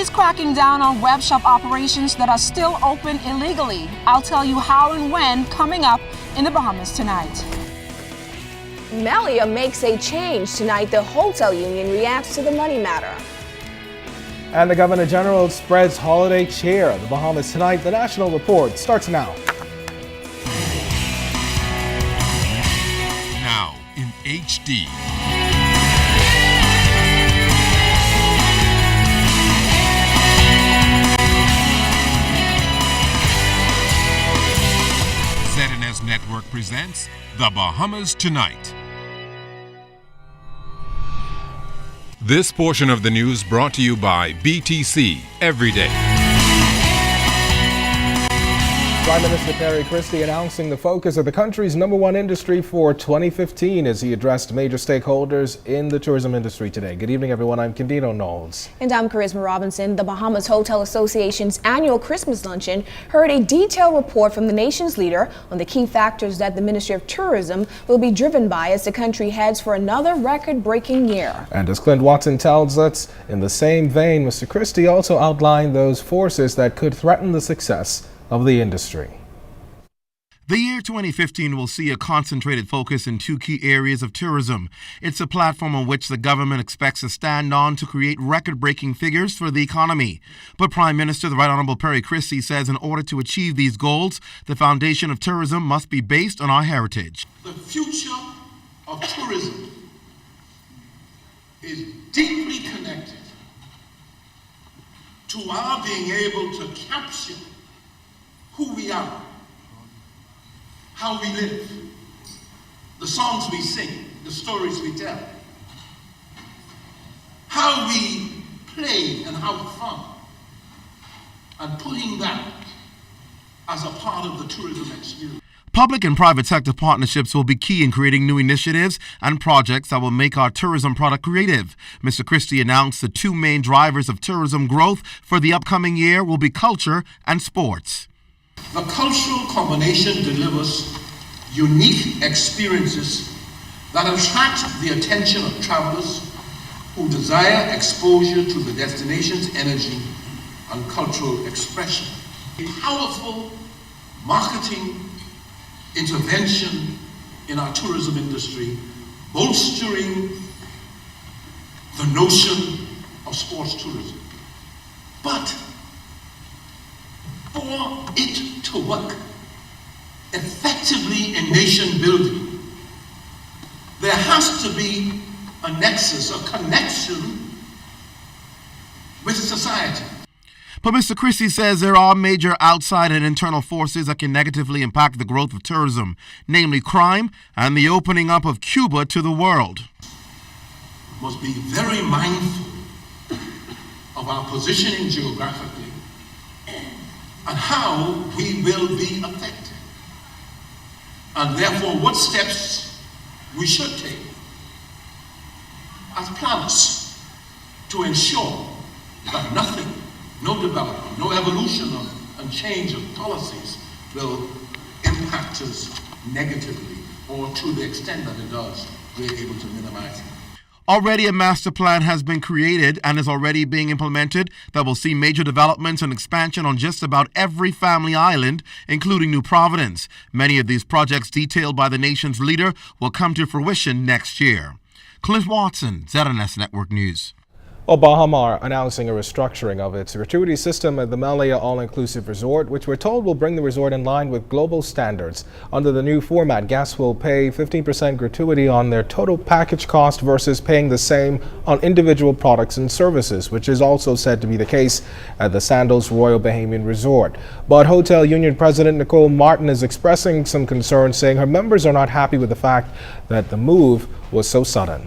is cracking down on web shop operations that are still open illegally. I'll tell you how and when coming up in the Bahamas tonight. Melia makes a change tonight. The hotel union reacts to the money matter. And the Governor General spreads holiday cheer. The Bahamas tonight. The National Report starts now. Now in HD. ZNS Network presents The Bahamas Tonight. This portion of the news brought to you by BTC Every Day. Prime Minister Perry Christie announcing the focus of the country's #1 industry for 2015 as he addressed major stakeholders in the tourism industry today. Good evening, everyone. I'm Candido Knowles. And I'm Charisma Robinson. The Bahamas Hotel Association's annual Christmas luncheon heard a detailed report from the nation's leader on the key factors that the Ministry of Tourism will be driven by as the country heads for another record-breaking year. And as Clint Watson tells us, in the same vein, Mr. Christie also outlined those forces that could threaten the success of the industry. The year 2015 will see a concentrated focus in two key areas of tourism. It's a platform on which the government expects to stand on to create record-breaking figures for the economy. But Prime Minister, the Right Honorable Perry Christie, says in order to achieve these goals, the foundation of tourism must be based on our heritage. The future of tourism is deeply connected to our being able to capture who we are, how we live, the songs we sing, the stories we tell, how we play and have fun, and putting that as a part of the tourism experience. Public and private sector partnerships will be key in creating new initiatives and projects that will make our tourism product creative. Mr. Christie announced the two main drivers of tourism growth for the upcoming year will be culture and sports. The cultural combination delivers unique experiences that attract the attention of travelers who desire exposure to the destination's energy and cultural expression. A powerful marketing intervention in our tourism industry, bolstering the notion of sports tourism. But for it to work effectively in nation building, there has to be a nexus, a connection with society. But Mr. Christie says there are major outside and internal forces that can negatively impact the growth of tourism, namely crime and the opening up of Cuba to the world. We must be very mindful of our positioning geographically and how we will be affected, and therefore what steps we should take as planners to ensure that nothing, no development, no evolution and change of policies will impact us negatively, or to the extent that it does, we're able to minimize it. Already a master plan has been created and is already being implemented that will see major developments and expansion on just about every family island, including New Providence. Many of these projects detailed by the nation's leader will come to fruition next year. Clint Watson, ZNS Network News. Bahama are announcing a restructuring of its gratuity system at the Melia All-Inclusive Resort, which we're told will bring the resort in line with global standards. Under the new format, guests will pay 15% gratuity on their total package cost versus paying the same on individual products and services, which is also said to be the case at the Sandals Royal Bahamian Resort. But Hotel Union President Nicole Martin is expressing some concern, saying her members are not happy with the fact that the move was so sudden.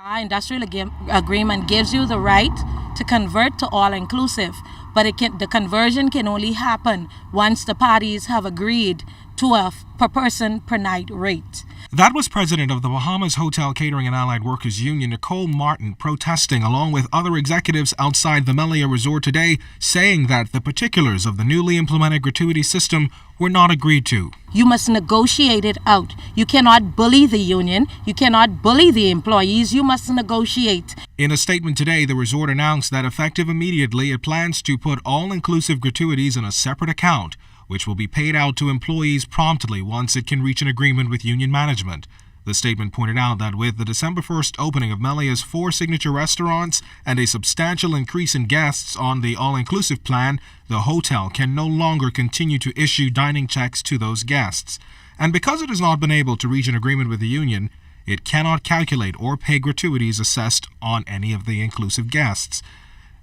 Our industrial agreement gives you the right to convert to all-inclusive, but the conversion can only happen once the parties have agreed to a per person per night rate. That was President of the Bahamas Hotel Catering and Allied Workers Union, Nicole Martin, protesting along with other executives outside the Melia Resort today, saying that the particulars of the newly implemented gratuity system were not agreed to. You must negotiate it out. You cannot bully the union. You cannot bully the employees. You must negotiate. In a statement today, the resort announced that effective immediately, it plans to put all-inclusive gratuities in a separate account, which will be paid out to employees promptly once it can reach an agreement with union management. The statement pointed out that with the December 1st opening of Melia's 4 signature restaurants and a substantial increase in guests on the all-inclusive plan, the hotel can no longer continue to issue dining checks to those guests. And because it has not been able to reach an agreement with the union, it cannot calculate or pay gratuities assessed on any of the inclusive guests.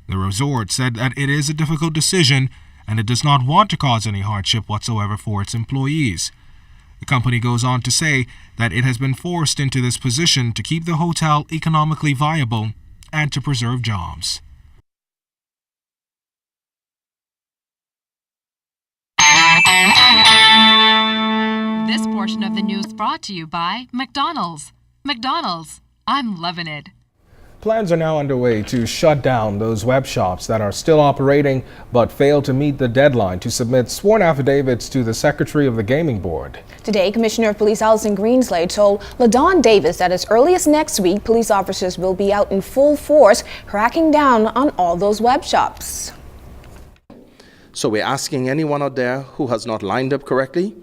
The resort said that it is a difficult decision and it does not want to cause any hardship whatsoever for its employees. The company goes on to say that it has been forced into this position to keep the hotel economically viable and to preserve jobs. This portion of the news brought to you by McDonald's. McDonald's, I'm loving it. Plans are now underway to shut down those web shops that are still operating but fail to meet the deadline to submit sworn affidavits to the Secretary of the Gaming Board. Today, Commissioner of Police Allison Greenslade told LaDawn Davis that as early as next week, police officers will be out in full force cracking down on all those web shops. So we're asking anyone out there who has not lined up correctly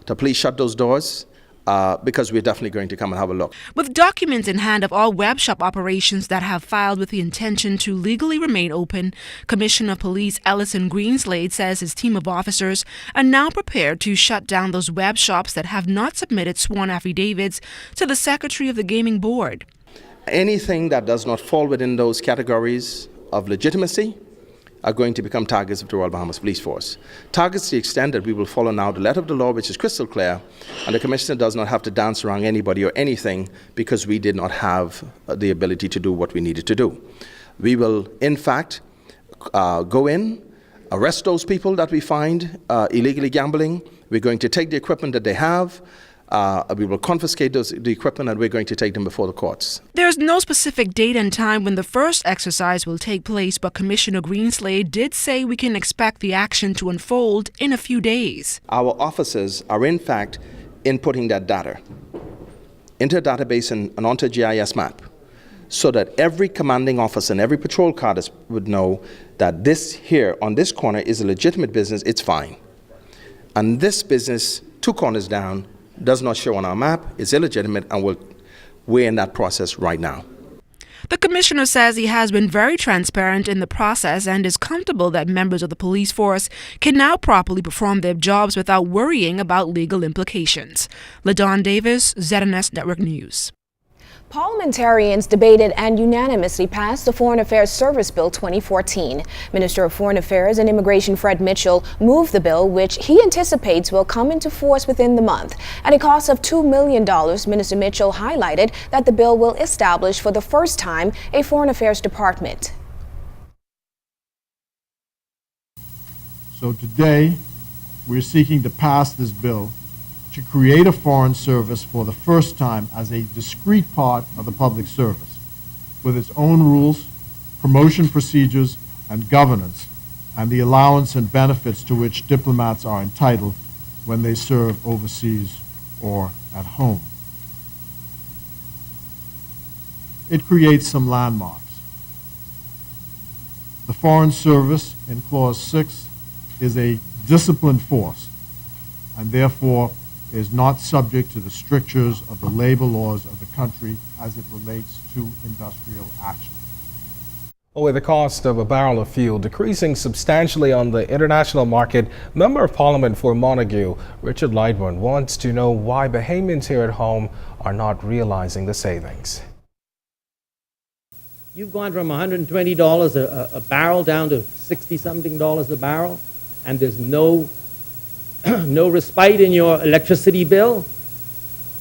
to please shut those doors. Because we're definitely going to come and have a look. With documents in hand of all web shop operations that have filed with the intention to legally remain open, Commissioner of Police Allison Greenslade says his team of officers are now prepared to shut down those web shops that have not submitted sworn affidavits to the Secretary of the Gaming Board. Anything that does not fall within those categories of legitimacy are going to become targets of the Royal Bahamas Police Force. Targets to the extent that we will follow now the letter of the law, which is crystal clear, and the Commissioner does not have to dance around anybody or anything because we did not have the ability to do what we needed to do. We will, in fact, go in, arrest those people that we find illegally gambling. We're going to take the equipment that they have. We will confiscate the equipment and we're going to take them before the courts. There's no specific date and time when the first exercise will take place, but Commissioner Greenslade did say we can expect the action to unfold in a few days. Our officers are in fact inputting that data into a database and onto a GIS map so that every commanding officer and every patrol car would know that this here on this corner is a legitimate business, it's fine. And this business, 2 corners down, does not show on our map, it's illegitimate, and we're in that process right now. The Commissioner says he has been very transparent in the process and is comfortable that members of the police force can now properly perform their jobs without worrying about legal implications. LaDawn Davis, ZNS Network News. Parliamentarians debated and unanimously passed the Foreign Affairs Service Bill 2014. Minister of Foreign Affairs and Immigration Fred Mitchell moved the bill, which he anticipates will come into force within the month. At a cost of $2 million, Minister Mitchell highlighted that the bill will establish for the first time a Foreign Affairs Department. So today, we're seeking to pass this bill to create a foreign service for the first time as a discrete part of the public service, with its own rules, promotion procedures, and governance, and the allowance and benefits to which diplomats are entitled when they serve overseas or at home. It creates some landmarks. The Foreign Service, in Clause 6, is a disciplined force, and therefore is not subject to the strictures of the labor laws of the country as it relates to industrial action. With the cost of a barrel of fuel decreasing substantially on the international market, Member of Parliament for Montague, Richard Lightburn, wants to know why Bahamians here at home are not realizing the savings. You've gone from $120 a barrel down to $60-something a barrel, and there's no respite in your electricity bill.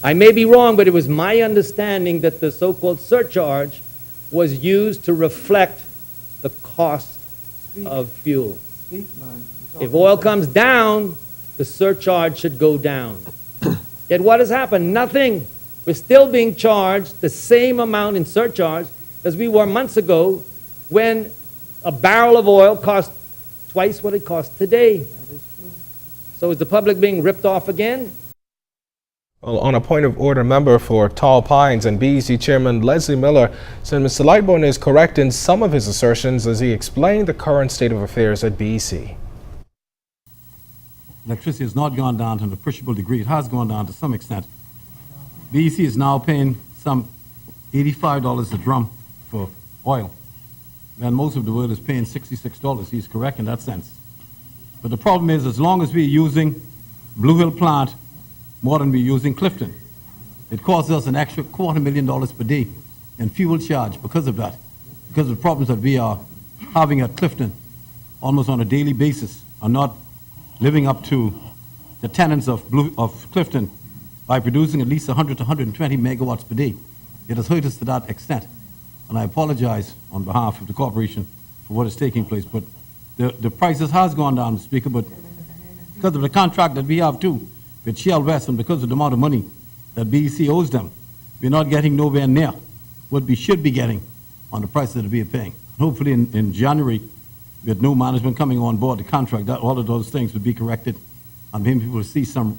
I may be wrong, but it was my understanding that the so-called surcharge was used to reflect the cost of fuel. If oil comes down, the surcharge should go down. Yet what has happened? Nothing. We're still being charged the same amount in surcharge as we were months ago when a barrel of oil cost twice what it costs today. That is true. So is the public being ripped off again? Well, on a point of order, member for Tall Pines and BEC Chairman Leslie Miller said Mr. Lightbourne is correct in some of his assertions as he explained the current state of affairs at BEC. Electricity has not gone down to an appreciable degree. It has gone down to some extent. BEC is now paying some $85 a drum for oil, and most of the world is paying $66. He's correct in that sense. But the problem is, as long as we're using Blue Hill plant more than we're using Clifton, it costs us an extra $250,000 per day in fuel charge because of that, because of the problems that we are having at Clifton almost on a daily basis are not living up to the tenets of Clifton by producing at least 100 to 120 megawatts per day. It has hurt us to that extent. And I apologize on behalf of the corporation for what is taking place. But the prices has gone down, Mr. Speaker, but because of the contract that we have too with Shell West and because of the amount of money that BEC owes them, we're not getting nowhere near what we should be getting on the prices that we are paying. Hopefully in January, with new management coming on board the contract, that all of those things would be corrected and maybe people will see some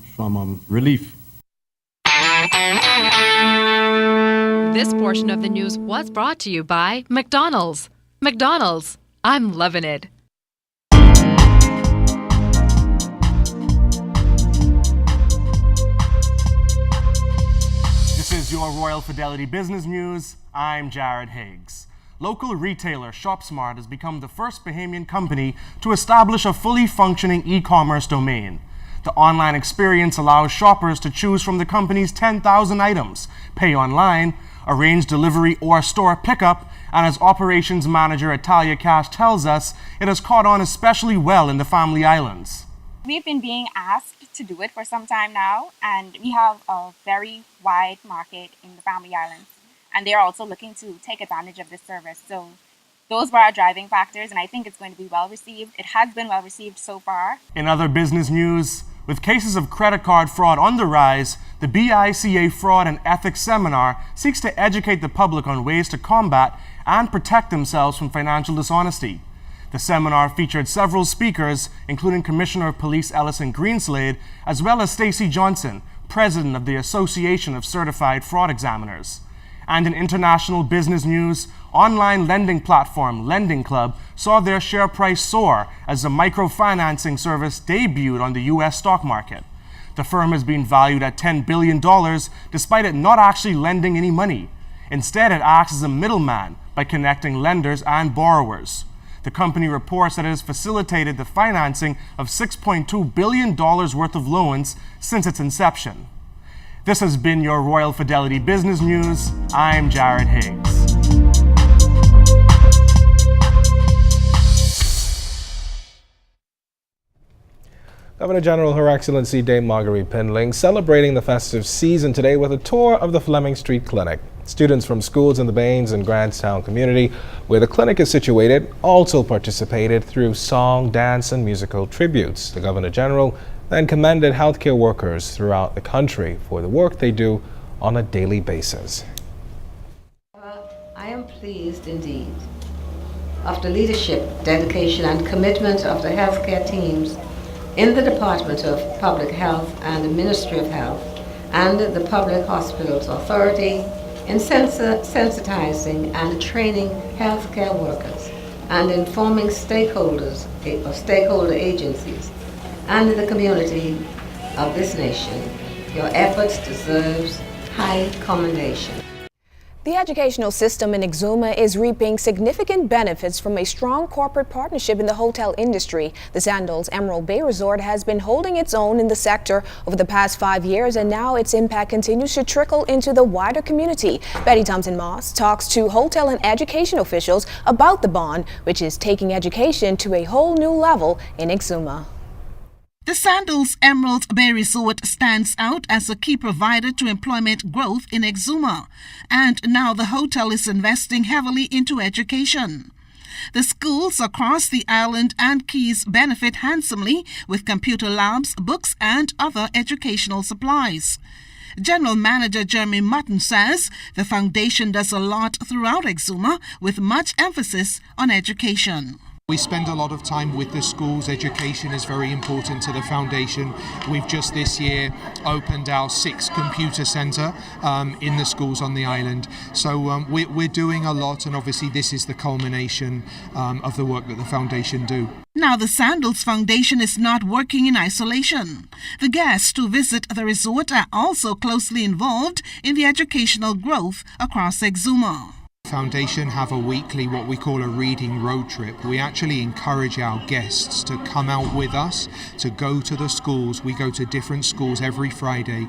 relief. This portion of the news was brought to you by McDonald's. McDonald's, I'm loving it. This is your Royal Fidelity Business News. I'm Jared Higgs. Local retailer ShopSmart has become the first Bahamian company to establish a fully functioning e-commerce domain. The online experience allows shoppers to choose from the company's 10,000 items, pay online, arrange delivery or store pickup, and as operations manager Talia Cash tells us, it has caught on especially well in the Family Islands. We've been being asked to do it for some time now, and we have a very wide market in the Family Islands, and they're also looking to take advantage of this service. So those were our driving factors, and I think it's going to be well received. It has been well received so far. In other business news, with cases of credit card fraud on the rise, the BICA Fraud and Ethics Seminar seeks to educate the public on ways to combat and protect themselves from financial dishonesty. The seminar featured several speakers, including Commissioner of Police Ellison Greenslade, as well as Stacey Johnson, President of the Association of Certified Fraud Examiners. And in international business news, online lending platform Lending Club saw their share price soar as the microfinancing service debuted on the U.S. stock market. The firm has been valued at $10 billion despite it not actually lending any money. Instead, it acts as a middleman by connecting lenders and borrowers. The company reports that it has facilitated the financing of $6.2 billion worth of loans since its inception. This has been your Royal Fidelity Business News. I'm Jared Higgs. Governor General Her Excellency Dame Marguerite Pindling celebrating the festive season today with a tour of the Fleming Street Clinic. Students from schools in the Baines and Grantstown community, where the clinic is situated, also participated through song, dance, and musical tributes. The Governor General then commended healthcare workers throughout the country for the work they do on a daily basis. I am pleased indeed of the leadership, dedication, and commitment of the healthcare teams in the Department of Public Health and the Ministry of Health and the Public Hospitals Authority in sensitizing and training healthcare workers and informing stakeholders or stakeholder agencies and the community of this nation. Your efforts deserves high commendation. The educational system in Exuma is reaping significant benefits from a strong corporate partnership in the hotel industry. The Sandals Emerald Bay Resort has been holding its own in the sector over the past 5 years, and now its impact continues to trickle into the wider community. Betty Thompson-Moss talks to hotel and education officials about the bond, which is taking education to a whole new level in Exuma. The Sandals Emerald Bay Resort stands out as a key provider to employment growth in Exuma, and now the hotel is investing heavily into education. The schools across the island and Keys benefit handsomely with computer labs, books, and other educational supplies. General Manager Jeremy Mutton says the foundation does a lot throughout Exuma with much emphasis on education. We spend a lot of time with the schools. Education is very important to the foundation. We've just this year opened our 6th computer centre in the schools on the island. So we're doing a lot, and obviously this is the culmination of the work that the foundation do. Now, the Sandals Foundation is not working in isolation. The guests who visit the resort are also closely involved in the educational growth across Exuma. Foundation have a weekly, what we call a reading road trip. We actually encourage our guests to come out with us, to go to the schools. We go to different schools every Friday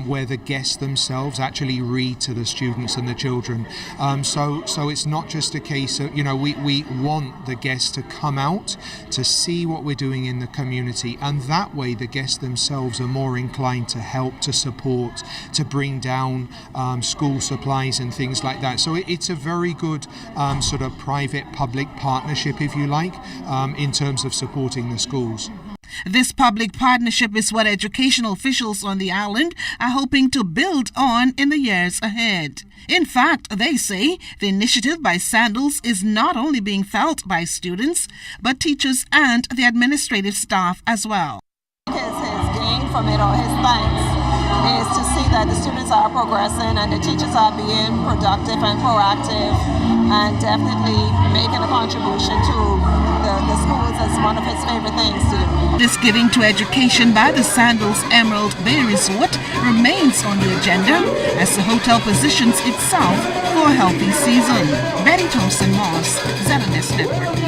where the guests themselves actually read to the students and the children. So it's not just a case of, we want the guests to come out to see what we're doing in the community, and that way the guests themselves are more inclined to help, to support, to bring down school supplies and things like that. So it's a very good sort of private-public partnership, if you like, in terms of supporting the schools. This public partnership is what educational officials on the island are hoping to build on in the years ahead. In fact, they say the initiative by Sandals is not only being felt by students, but teachers and the administrative staff as well. His gain from it, or his thanks, is to see that the students are progressing and the teachers are being productive and proactive and definitely making a contribution to the schools as one of his favorite things to do. This giving to education by the Sandals Emerald Bay Resort remains on the agenda as the hotel positions itself for a healthy season. Betty Thompson Moss, ZNS Network.